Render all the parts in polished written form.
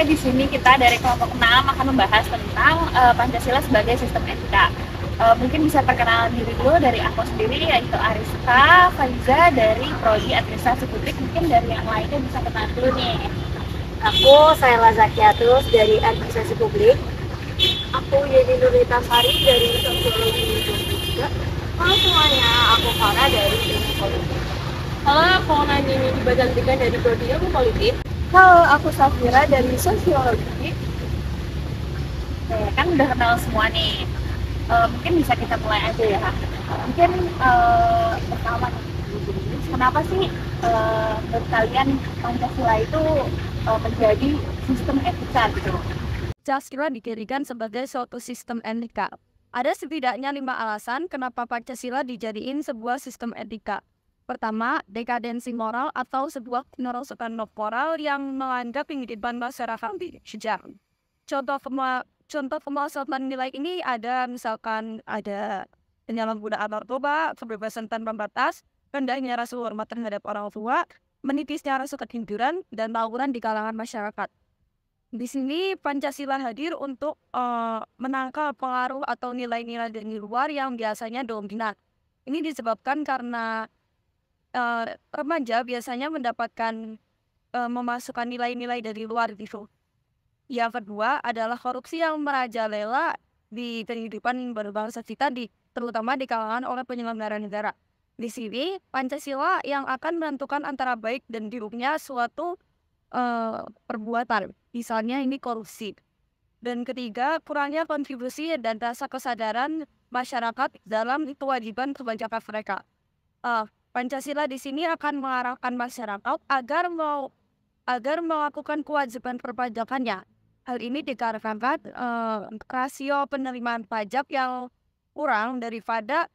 di sini kita dari kelompok 6 akan membahas tentang Pancasila sebagai sistem etika. Mungkin bisa perkenalan diri dulu dari aku sendiri, yaitu Ariska Faiza dari Prodi Administrasi Publik. Mungkin dari yang lainnya bisa kenalan dulu nih. Aku Sayla Zakiatus dari Administrasi Publik. Aku Yeni Nurita Sari dari Sosiologi juga. Halo semuanya, aku Farah dari Ilmu Politik. Halo, aku Nani Badantikan dari Prodi Ilmu Politik. Halo, aku Safira dari Sosiologi. Kan udah kenal semua nih. Mungkin bisa kita mulai aja ya. Mungkin pertama nih, kenapa sih menurut kalian Pancasila itu menjadi sistem etika gitu? Pancasila didirikan sebagai suatu sistem etika. Ada setidaknya 5 alasan kenapa Pancasila dijadiin sebuah sistem etika. Pertama, dekadensi moral atau sebuah kerusakan moral yang melanda kehidupan masyarakat di sejarah. Contoh pemalsuan nilai ini ada misalkan ada penyalahgunaan narkoba, kebebasan tanpa batas, rendahnya rasa hormat terhadap orang tua, menipisnya rasa kehinduran, dan tawuran di kalangan masyarakat. Di sini Pancasila hadir untuk menangkal pengaruh atau nilai-nilai dari luar yang biasanya dominan. Ini disebabkan karena remaja biasanya mendapatkan memasukkan nilai-nilai dari luar gitu. Yang kedua adalah korupsi yang merajalela di kehidupan berbangsa kita, terutama di kalangan oleh penyelenggara negara. Di sini Pancasila yang akan menentukan antara baik dan buruknya suatu perbuatan, misalnya ini korupsi. Dan ketiga, kurangnya kontribusi dan rasa kesadaran masyarakat dalam kewajiban perpajakan mereka. Pancasila di sini akan mengarahkan masyarakat agar melakukan kewajiban perpajakannya. Hal ini dikarenakan rasio penerimaan pajak yang kurang daripada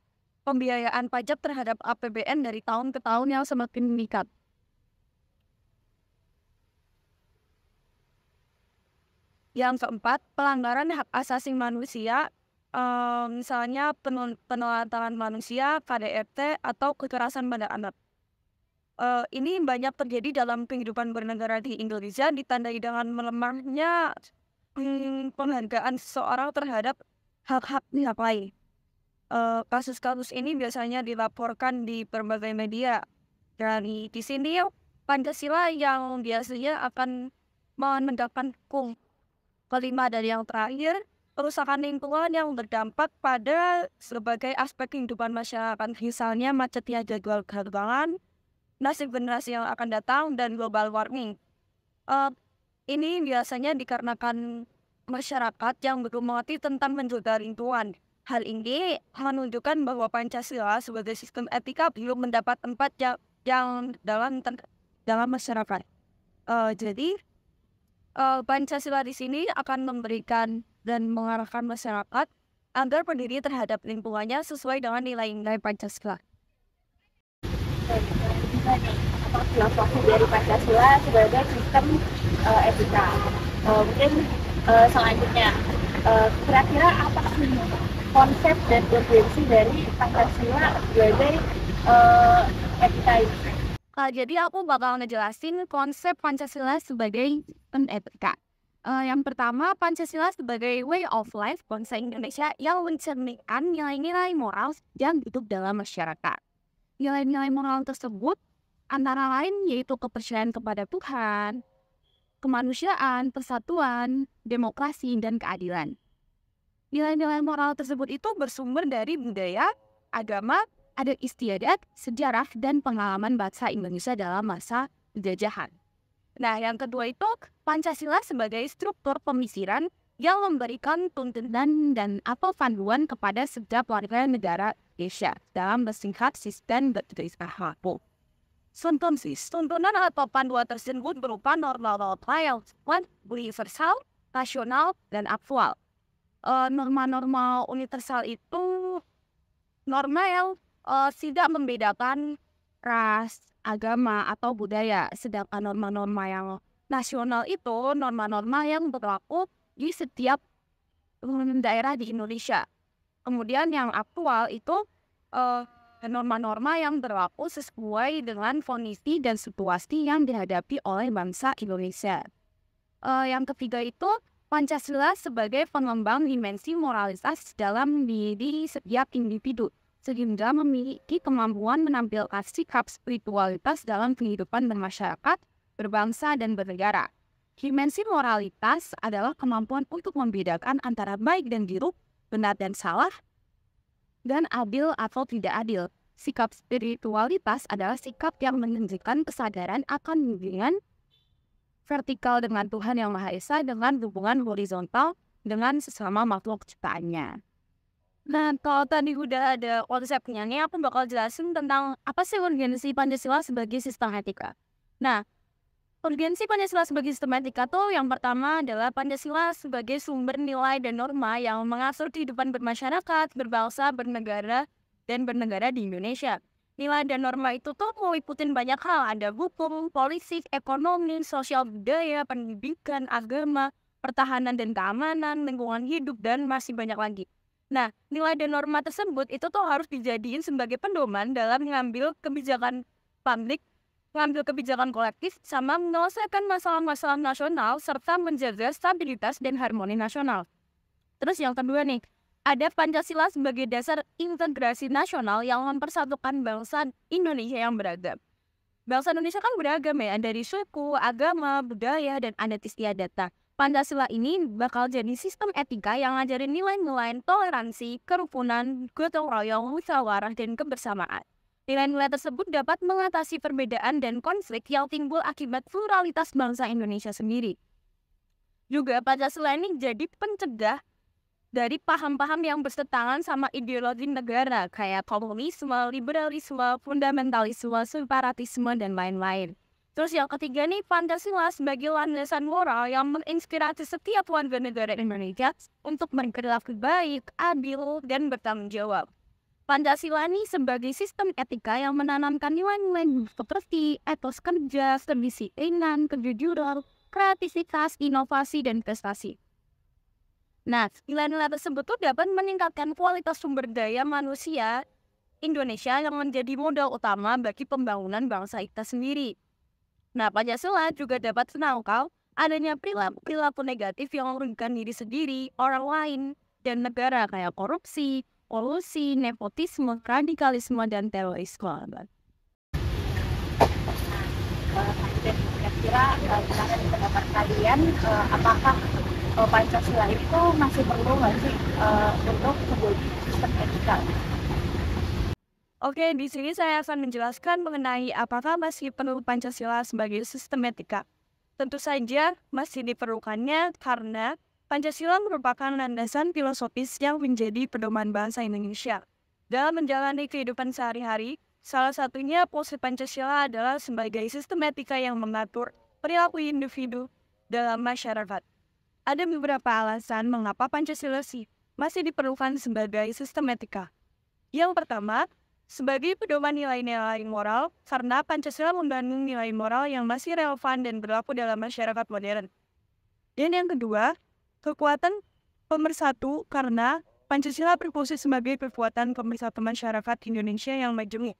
pembiayaan pajak terhadap APBN dari tahun ke tahun yang semakin meningkat. Yang keempat, pelanggaran hak asasi manusia, misalnya penelantaran manusia, KDRT, atau kekerasan pada anak. Ini banyak terjadi dalam kehidupan bernegara di Indonesia, ditandai dengan melemahnya penghargaan seseorang terhadap hak-hak pihak lain. Kasus-kasus ini biasanya dilaporkan di berbagai media. Dan di sini Pancasila yang biasanya akan menegakkan hukum. Kelima dan yang terakhir, kerusakan lingkungan yang berdampak pada berbagai aspek kehidupan masyarakat, misalnya macetnya jadwal penerbangan, nasib generasi yang akan datang, dan global warming. Ini biasanya dikarenakan masyarakat yang belum mengerti tentang menjaga lingkungan. Hal ini menunjukkan bahwa Pancasila sebagai sistem etika belum mendapat tempat yang dalam masyarakat. Jadi Pancasila di sini akan memberikan dan mengarahkan masyarakat agar berdiri terhadap lingkungannya sesuai dengan nilai-nilai Pancasila. Apa filosofi dari Pancasila sebagai sistem etika? Mungkin selanjutnya, kira-kira apa sih konsep dan urgensi dari Pancasila sebagai etika ini? Jadi aku bakal ngejelasin konsep Pancasila sebagai sistem etika. Yang pertama, Pancasila sebagai way of life bangsa Indonesia yang mencerminkan nilai-nilai moral yang hidup dalam masyarakat. Nilai-nilai moral tersebut antara lain yaitu kepercayaan kepada Tuhan, kemanusiaan, persatuan, demokrasi, dan keadilan. Nilai-nilai moral tersebut itu bersumber dari budaya, agama, adat istiadat, sejarah, dan pengalaman bangsa Indonesia dalam masa penjajahan. Nah, yang kedua itu Pancasila sebagai struktur pemikiran yang memberikan tuntunan dan atau panduan kepada setiap warga negara Indonesia dalam bersingkat sistem berdasarkan hukum. Tuntunan atau panduan tersebut berupa norma-norma yang universal, nasional, dan aktual. Norma-norma universal itu norma yang tidak membedakan ras, agama, atau budaya. Sedangkan norma-norma yang nasional itu norma-norma yang berlaku di setiap daerah di Indonesia. Kemudian yang aktual itu norma-norma yang berlaku sesuai dengan kondisi dan situasi yang dihadapi oleh bangsa Indonesia. Yang ketiga itu Pancasila sebagai pengembang dimensi moralitas dalam diri setiap individu, sehingga memiliki kemampuan menampilkan sikap spiritualitas dalam kehidupan bermasyarakat, berbangsa, dan bernegara. Dimensi moralitas adalah kemampuan untuk membedakan antara baik dan buruk, benar dan salah, dan adil atau tidak adil. Sikap spiritualitas adalah sikap yang menunjukkan kesadaran akan hubungan vertikal dengan Tuhan Yang Maha Esa dengan hubungan horizontal dengan sesama makhluk ciptaannya. Nah, kalau tadi udah ada konsepnya, nih aku bakal jelasin tentang apa sih urgensi Pancasila sebagai sistem etika. Nah, urgensi Pancasila sebagai sistem etika tuh yang pertama adalah Pancasila sebagai sumber nilai dan norma yang mengatur kehidupan bermasyarakat, berbangsa, bernegara, dan bernegara di Indonesia. Nilai dan norma itu tuh meliputin banyak hal, ada hukum, politik, ekonomi, sosial budaya, pendidikan, agama, pertahanan dan keamanan, lingkungan hidup, dan masih banyak lagi. Nah, nilai dan norma tersebut itu tuh harus dijadiin sebagai pedoman dalam mengambil kebijakan publik, mengambil kebijakan kolektif, sama menyelesaikan masalah-masalah nasional, serta menjaga stabilitas dan harmoni nasional. Terus yang kedua nih, ada Pancasila sebagai dasar integrasi nasional yang mempersatukan bangsa Indonesia yang beragam. Bangsa Indonesia kan beragam ya, dari suku, agama, budaya, dan adat istiadat. Pancasila ini bakal jadi sistem etika yang ngajarin nilai-nilai toleransi, kerukunan, gotong royong, musyawarah, dan kebersamaan. Nilai-nilai tersebut dapat mengatasi perbedaan dan konflik yang timbul akibat pluralitas bangsa Indonesia sendiri. Juga Pancasila ini jadi pencegah dari paham-paham yang bertentangan sama ideologi negara kayak komunisme, liberalisme, fundamentalisme, separatisme, dan lain-lain. Terus yang ketiga nih, Pancasila sebagai landasan moral yang menginspirasi setiap warga negara Indonesia untuk berperilaku baik, adil, dan bertanggung jawab. Pancasila ini sebagai sistem etika yang menanamkan nilai-nilai seperti etos kerja, kedisiplinan, kejujuran, kreativitas, inovasi, dan prestasi. Nah, nilai-nilai tersebut tuh dapat meningkatkan kualitas sumber daya manusia Indonesia yang menjadi modal utama bagi pembangunan bangsa kita sendiri. Nah, Pancasila juga dapat menangkal adanya perilaku negatif yang merugikan diri sendiri, orang lain, dan negara kayak korupsi, kolusi, nepotisme, radikalisme, dan terorisme. Kira-kira dari pendapat kalian, apakah Pancasila itu masih perlu nggak sih untuk sebuah sistem etika? Oke, di sini saya akan menjelaskan mengenai apakah masih perlu Pancasila sebagai sistem etika. Tentu saja masih diperlukannya karena Pancasila merupakan landasan filosofis yang menjadi pedoman bangsa Indonesia. Dalam menjalani kehidupan sehari-hari, salah satunya posisi Pancasila adalah sebagai sistem etika yang mengatur perilaku individu dalam masyarakat. Ada beberapa alasan mengapa Pancasila masih diperlukan sebagai sistem etika. Yang pertama, sebagai pedoman nilai-nilai moral, karena Pancasila mengandung nilai moral yang masih relevan dan berlaku dalam masyarakat modern. Dan yang kedua, kekuatan pemersatu, karena Pancasila berfungsi sebagai kekuatan pemersatu masyarakat Indonesia yang majemuk.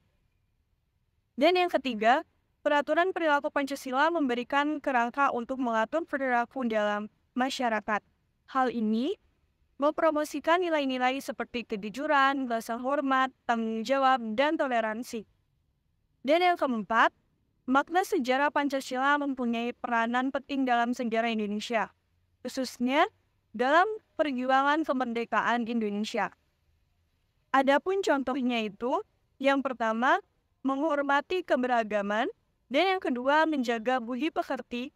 Dan yang ketiga, peraturan perilaku Pancasila memberikan kerangka untuk mengatur perilaku dalam masyarakat. Hal ini mempromosikan nilai-nilai seperti kejujuran, rasa hormat, tanggung jawab, dan toleransi. Dan yang keempat, makna sejarah Pancasila mempunyai peranan penting dalam sejarah Indonesia, khususnya dalam perjuangan kemerdekaan Indonesia. Adapun contohnya itu, yang pertama, menghormati keberagaman, dan yang kedua, menjaga budi pekerti,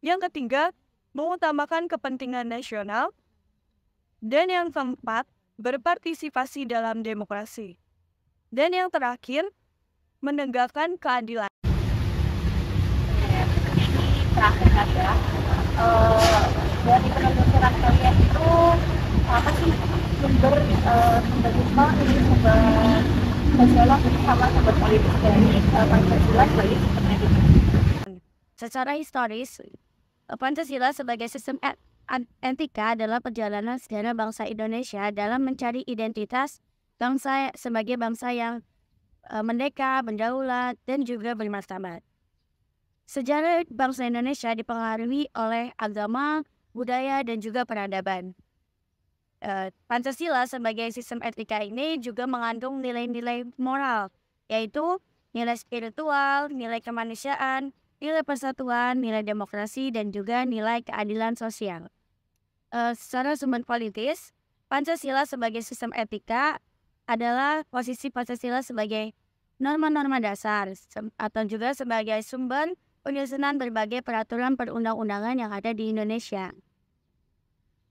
yang ketiga, mengutamakan kepentingan nasional, dan yang keempat, berpartisipasi dalam demokrasi. Dan yang terakhir, menegakkan keadilan. Terakhir adalah dari penelusuran kalian itu apa sih sumber sosiolog sama sumber politik dari Pancasila sebagai sistem etika? Secara historis, Pancasila sebagai sistem etika adalah perjalanan sejarah bangsa Indonesia dalam mencari identitas bangsa sebagai bangsa yang merdeka, berdaulat, dan juga bermartabat. Sejarah bangsa Indonesia dipengaruhi oleh agama, budaya, dan juga peradaban. Pancasila sebagai sistem etika ini juga mengandung nilai-nilai moral, yaitu nilai spiritual, nilai kemanusiaan, nilai persatuan, nilai demokrasi, dan juga nilai keadilan sosial. Secara sumber politis, Pancasila sebagai sistem etika adalah posisi Pancasila sebagai norma-norma dasar atau juga sebagai sumber penyusunan berbagai peraturan perundang-undangan yang ada di Indonesia.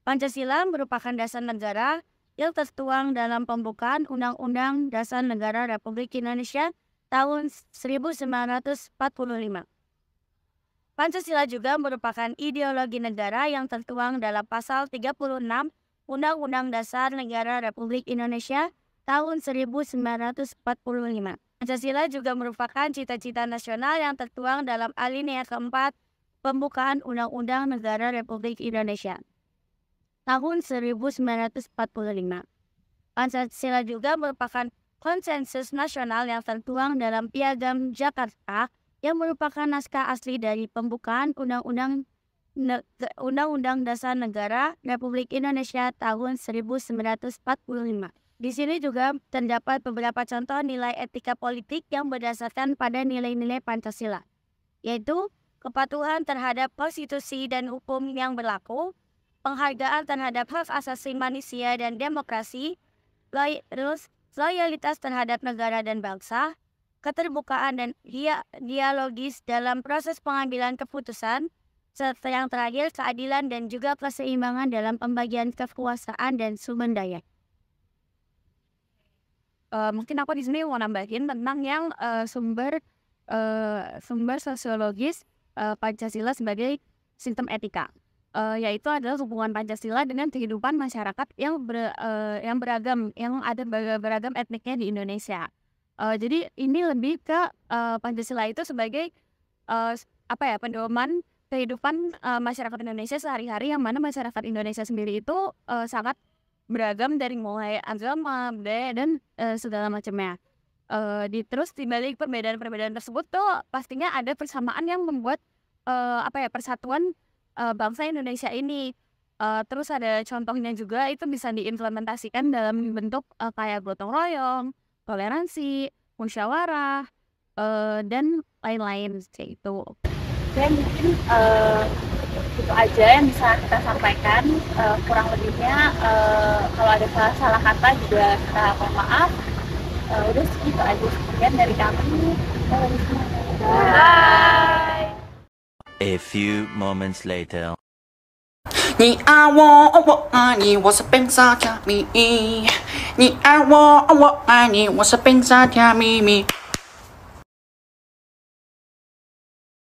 Pancasila merupakan dasar negara yang tertuang dalam pembukaan Undang-Undang Dasar Negara Republik Indonesia tahun 1945. Pancasila juga merupakan ideologi negara yang tertuang dalam pasal 36 Undang-Undang Dasar Negara Republik Indonesia tahun 1945. Pancasila juga merupakan cita-cita nasional yang tertuang dalam alinea keempat pembukaan Undang-Undang Negara Republik Indonesia tahun 1945. Pancasila juga merupakan konsensus nasional yang tertuang dalam Piagam Jakarta yang merupakan naskah asli dari pembukaan Undang-Undang Dasar Negara Republik Indonesia tahun 1945. Di sini juga terdapat beberapa contoh nilai etika politik yang berdasarkan pada nilai-nilai Pancasila, yaitu kepatuhan terhadap konstitusi dan hukum yang berlaku, penghargaan terhadap hak asasi manusia dan demokrasi, loyalitas terhadap negara dan bangsa, keterbukaan dan dialogis dalam proses pengambilan keputusan, serta yang terakhir keadilan dan juga keseimbangan dalam pembagian kekuasaan dan sumber daya. Mungkin aku di sini mau nambahin tentang yang sumber sosiologis Pancasila sebagai sistem etika. Yaitu adalah hubungan Pancasila dengan kehidupan masyarakat yang beragam, yang ada beragam etniknya di Indonesia. Jadi ini lebih ke Pancasila itu sebagai pedoman kehidupan masyarakat Indonesia sehari-hari, yang mana masyarakat Indonesia sendiri itu sangat beragam dari mulai agama, budaya, dan segala macamnya. Terus di balik perbedaan-perbedaan tersebut tuh pastinya ada persamaan yang membuat persatuan bangsa Indonesia ini. Terus ada contohnya juga, itu bisa diimplementasikan dalam bentuk kayak gotong royong, toleransi, musyawarah, dan lain-lain kayak itu. Dan mungkin itu aja yang bisa kita sampaikan. Kurang lebihnya kalau ada salah kata juga kita mohon maaf. Udah segitu aja sekian dari kami. Bye. A few moments later. 你爱我，我爱你，我是本色甜蜜。你爱我，我爱你，我是本色甜蜜蜜。